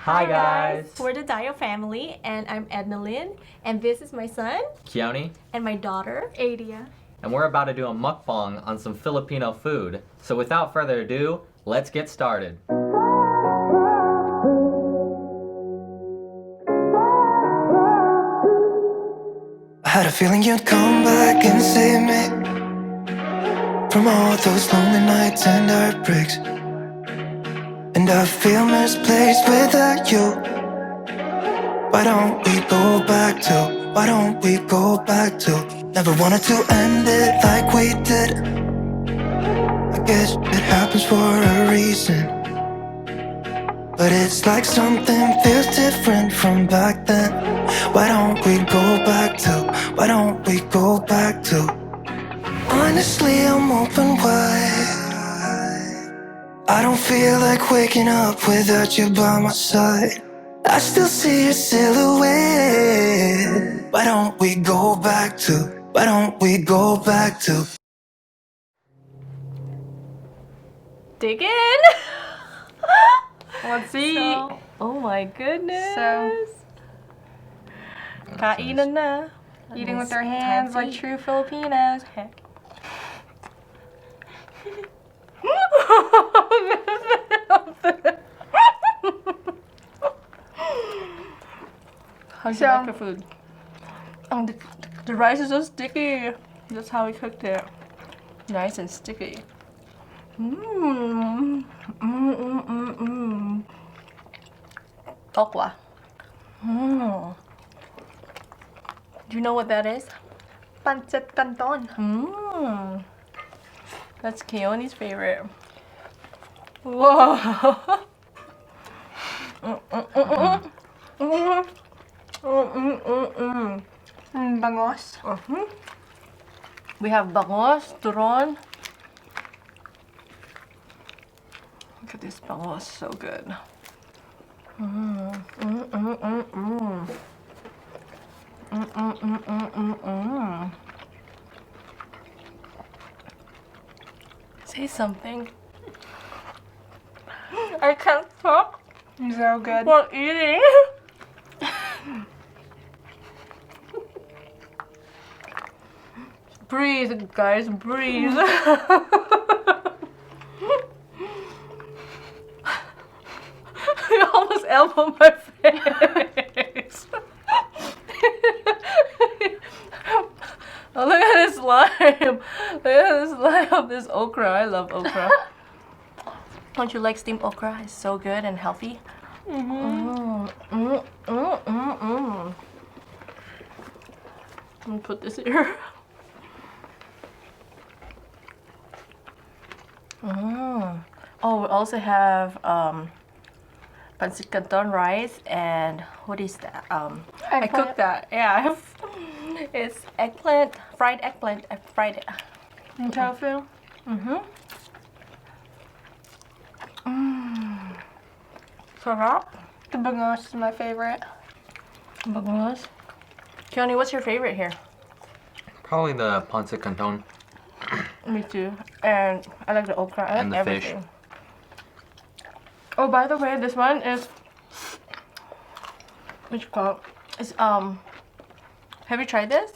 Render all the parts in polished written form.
Hi guys! We're the Dio family, and I'm Ednalyn, and this is my son Keoni, and my daughter Adia. and we're about to do a mukbang on some Filipino food. So without further ado, let's get started. I had a feeling you'd come back and save me from all those lonely nights and heartbreaks. And I feel misplaced without you. Why don't we go back to, why don't we go back to? Never wanted to end it like we did. I guess it happens for a reason, but it's like something feels different from back then. Why don't we go back to, why don't we go back to? Honestly, I'm open wide. I don't feel like waking up without you by my side. I still see your silhouette. Why don't we go back to, why don't we go back to? dig in. Let's eat. Oh my goodness. So, Kainan na. eating with our hands like true Filipinos. Heck. How do you like the food? The rice is so sticky. That's how we cooked it. Nice and sticky. Tokwa. Do you know what that is? Pancit canton. That's Keoni's favorite. Whoa. Bangos. We have bangos, turon. Look at this bangos, so good. Say something. I can't talk So good. while eating. Breathe, guys, breathe. You almost elbowed my face. Oh, look at this lime. Look at this lime of this okra. I love okra. Don't you like steamed okra? It's so good and healthy. Let me put this here. Oh, we also have pancit canton rice and what is that? I cooked that. Yeah, I have. It's eggplant, fried eggplant. I fried it. And tofu. Sarap. The bangos is my favorite. Bangos. Keoni, what's your favorite here? Probably the pancit canton. Me too. And I like the okra. I like And the fish. everything. Oh, by the way, this one is what you call it? It's have you tried this,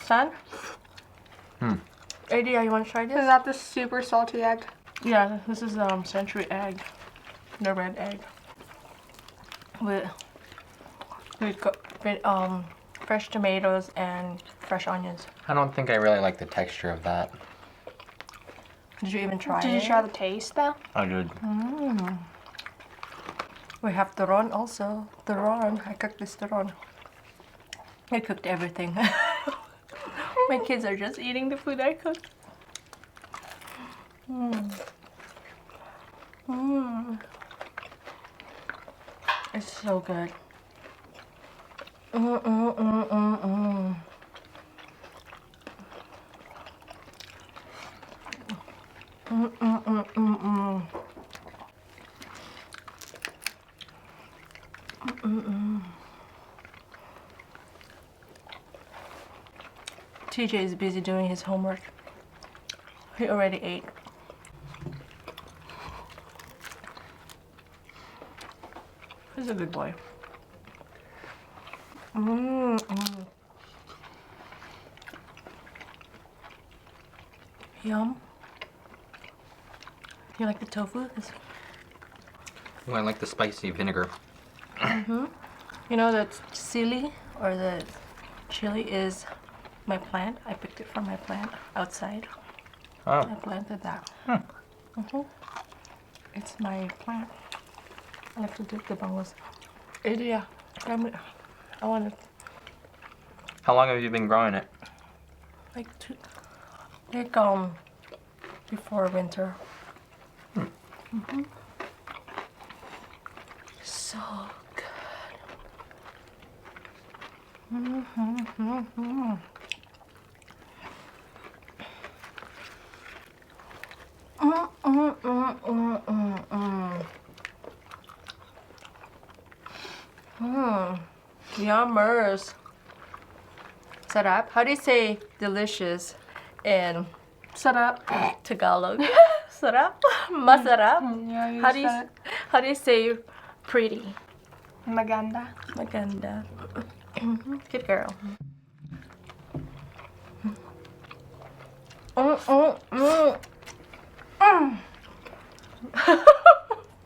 son? Adia, you want to try Is this? that the super salty egg? Yeah, this is century egg, the red egg with fresh tomatoes and fresh onions. I don't think I really like the texture of that. Did you even try Did it? you try the taste though? I did. We have turon also. Turon. I cooked this turon. I cooked everything. My kids are just eating the food I cooked. It's so good. TJ is busy doing his homework. He already ate. He's a good boy. Mm. Yum. You like the tofu? Oh, I like the spicy vinegar. You know that chili or the chili is my plant. I picked it from my plant outside. I Oh, planted that. It's my plant. I like to dip the bangos. Adia, I want it how long have you been growing it? like before winter. So good. Yummers. Sarap. How do you say delicious in Sarap. Tagalog? Sarap? Masarap? Yeah, you How do you said how do you say pretty? maganda. Maganda. Good girl.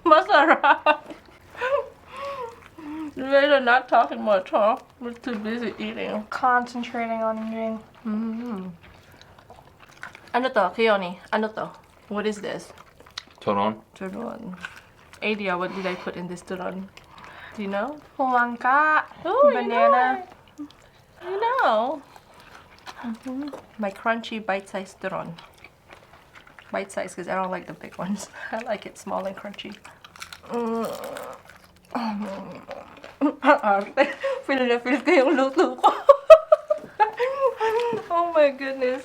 Masarap. You guys are not talking much, huh? We're too busy eating. Concentrating on eating. Ano to, Keoni? Ano to? What is this? Turon. Turon. Adia, what did I put in this turon? Do you know? Langka. Oh, Banana. You know. My crunchy bite-sized turon. Bite-sized because I don't like the big ones. I like it small and crunchy. Feel na feel ko yung luto ko. Oh my goodness.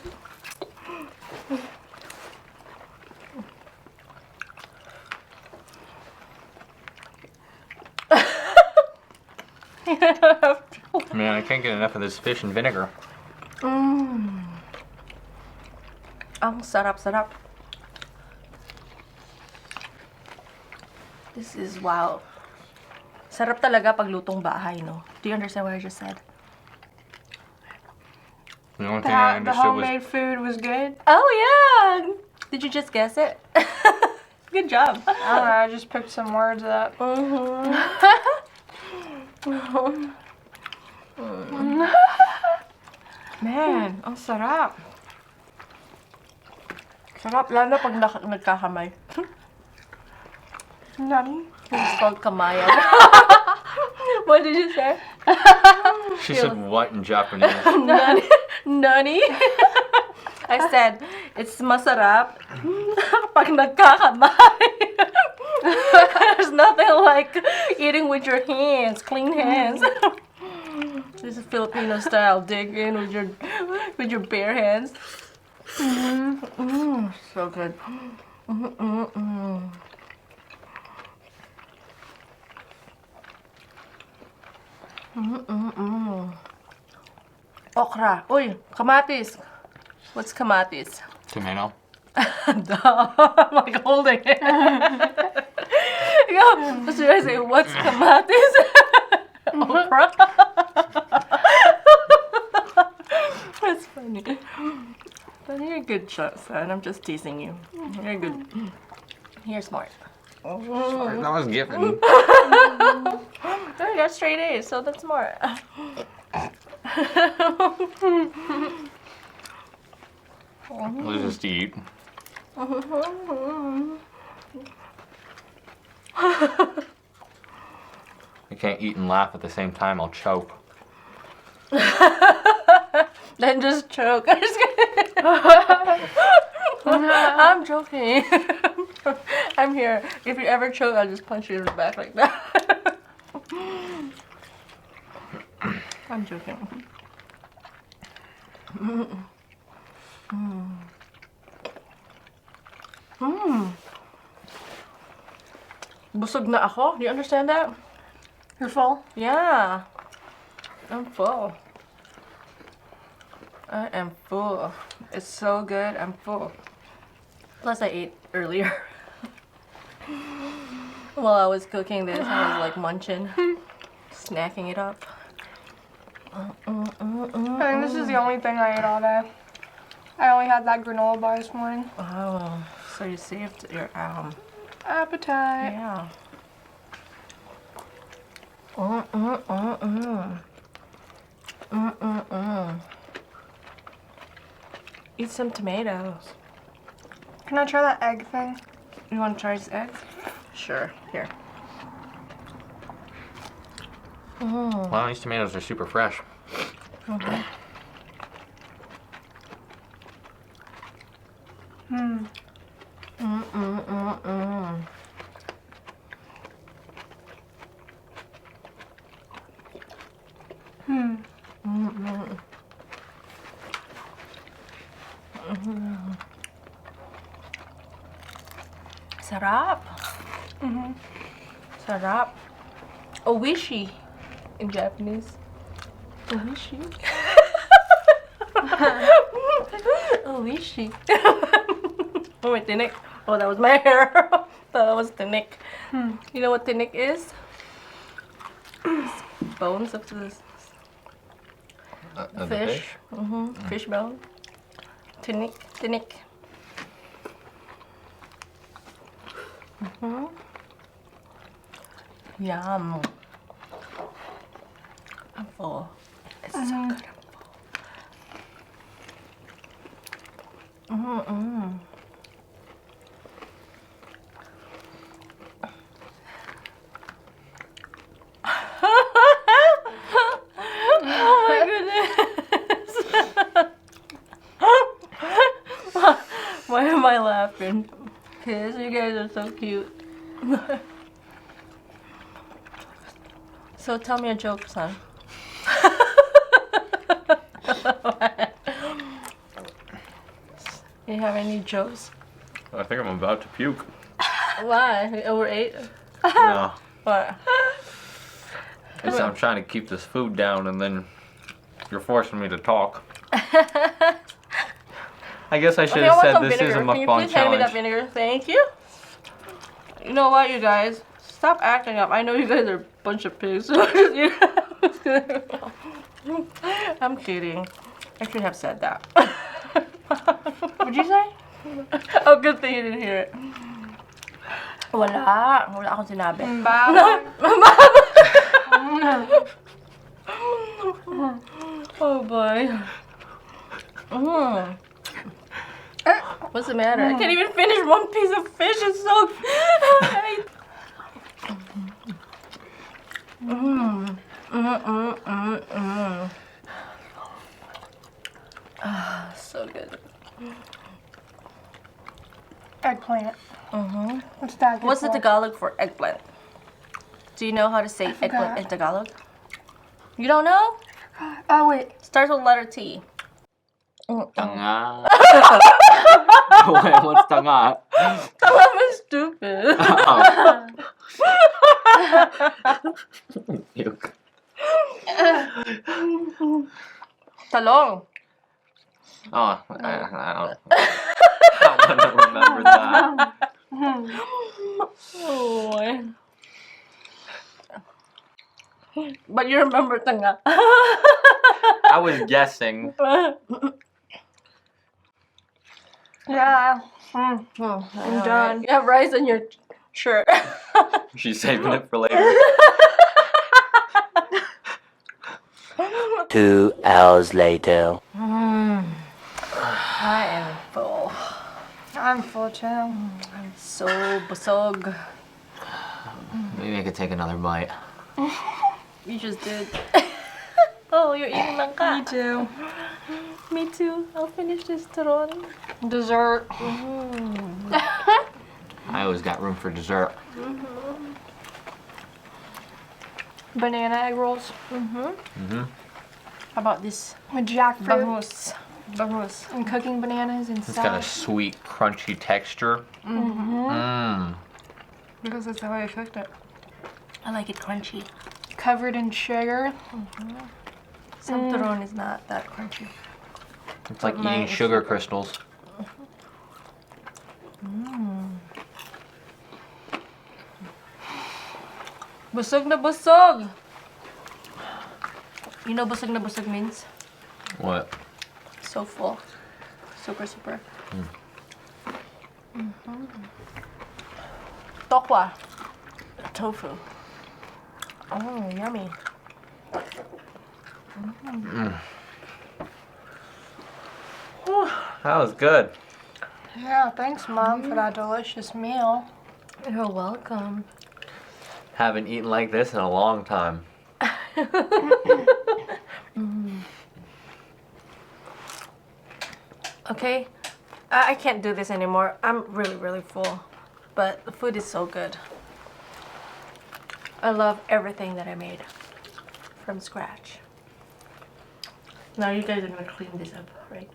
Man, I can't get enough of this fish and vinegar. Ang sarap-sarap. This is wow. Sarap talaga pag lutong bahay, no? Do you understand what I just said? The only thing I The understood was homemade food was good. Oh, yeah! Did you just guess it? Good job. I don't know, I just picked some words up. Man, ang sarap. Sarap, lalo pag nagkakamay. Nani? It's called kamayan. What did you say? she said what in Japanese? Nani? Nani? I said, it's masarap pag nagkakamay. There's nothing like eating with your hands, clean hands. This is Filipino style. Dig in with your bare hands. So good. Okra. Uy, kamatis. What's kamatis? Tomato. Duh. I'm like holding it. What should I say? What's kamatis? Okra. That's funny. But you're a good shot, son. I'm just teasing you. You're good. You're smart. Sorry, that was given. Oh, you got straight A's, so that's smart. Let's just eat. I can't eat and laugh at the same time. I'll choke. Then just choke. I'm just kidding. I'm joking. I'm here. If you ever choke, I'll just punch you in the back like that. I'm joking. Busog na ako. Do you understand that? You're full? Yeah. I'm full. I am full. It's so good. I'm full. Plus I ate earlier. While I was cooking this, I was like munching, snacking it up. I think this is the only thing I ate all day. I only had that granola bar this morning. Oh, so you saved your Appetite. yeah. Eat some tomatoes. Can I try that egg thing? You want to try this egg? Sure. Here. Wow, these tomatoes are super fresh. Sarap. Sarap. Oishi in Japanese. Oishi. Oishi. Oh, wait, tinik. Oh, that was my hair. That was tinik. You know what tinik is? Bones of the The fish. Fish bone. Tinik. Tinik. Yum. I'm full. It's so good. I'm full. Oh my goodness. Why am I laughing? Because you guys are so cute. So tell me a joke, son. You have any jokes? I think I'm about to puke. Why? Over 8? No. What? Because I'm trying to keep this food down and then you're forcing me to talk. I guess I should Okay, I have want said some this vinegar. is a Can you mukbang please hand me that challenge. vinegar? Thank you. You know what, you guys? Stop acting up. I know you guys are a bunch of pigs. I'm kidding. I should have said that. What'd you say? Oh, good thing you didn't hear it. Wala. Wala akong sinabi. Oh boy. What's the matter? I can't even finish one piece of fish. It's so so good. Eggplant. What's that? What's the Tagalog for eggplant? Do you know how to say eggplant in Tagalog? You don't know? Oh wait. Starts with letter T. Tanga. Wait, what's tanga? I'm stupid. Puke. Talong. Oh, I don't want to remember that. Oh. But you remember tanga. I was guessing. Yeah. I'm done. You have rice in your shirt. She's saving it for later. 2 hours later. I am full. I'm full too. I'm so busog. Maybe I could take another bite. You just did. Oh, you're eating lang ka. Me too. Me too. I'll finish this turon. Dessert. I always got room for dessert. Banana egg rolls. How about this? With jackfruit. Bangus. Bangus. And cooking bananas It's inside. got a sweet, crunchy texture. Because that's how I cooked it. I like it crunchy. Covered in sugar. Some turon is not that crunchy. It's like Mine eating is sugar crystals. Busog na busog! You know busog na busog means? What? So full. Super, super. Tokwa. Tofu. Oh, yummy. That was good. Yeah, thanks, Mom, for that delicious meal. You're welcome. Haven't eaten like this in a long time. Okay, I can't do this anymore. I'm really, really full. But the food is so good. I love everything that I made from scratch. Now you guys are gonna clean this up, right?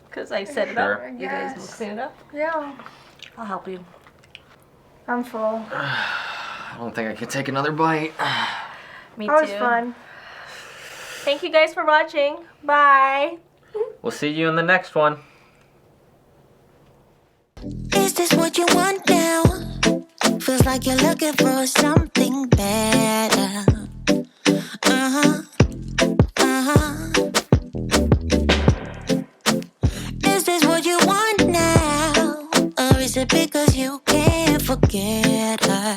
Because I set it up. Sure. You guys will Yes. clean it up. Yeah, I'll help you. I'm full. I don't think I could take another bite. Me That was too. fun. Thank you guys for watching. Bye. We'll see you in the next one. Is this what you want now? Feels like you're looking for something better. Uh-huh, uh-huh. Is this what you want now? Or is it because you can't forget her?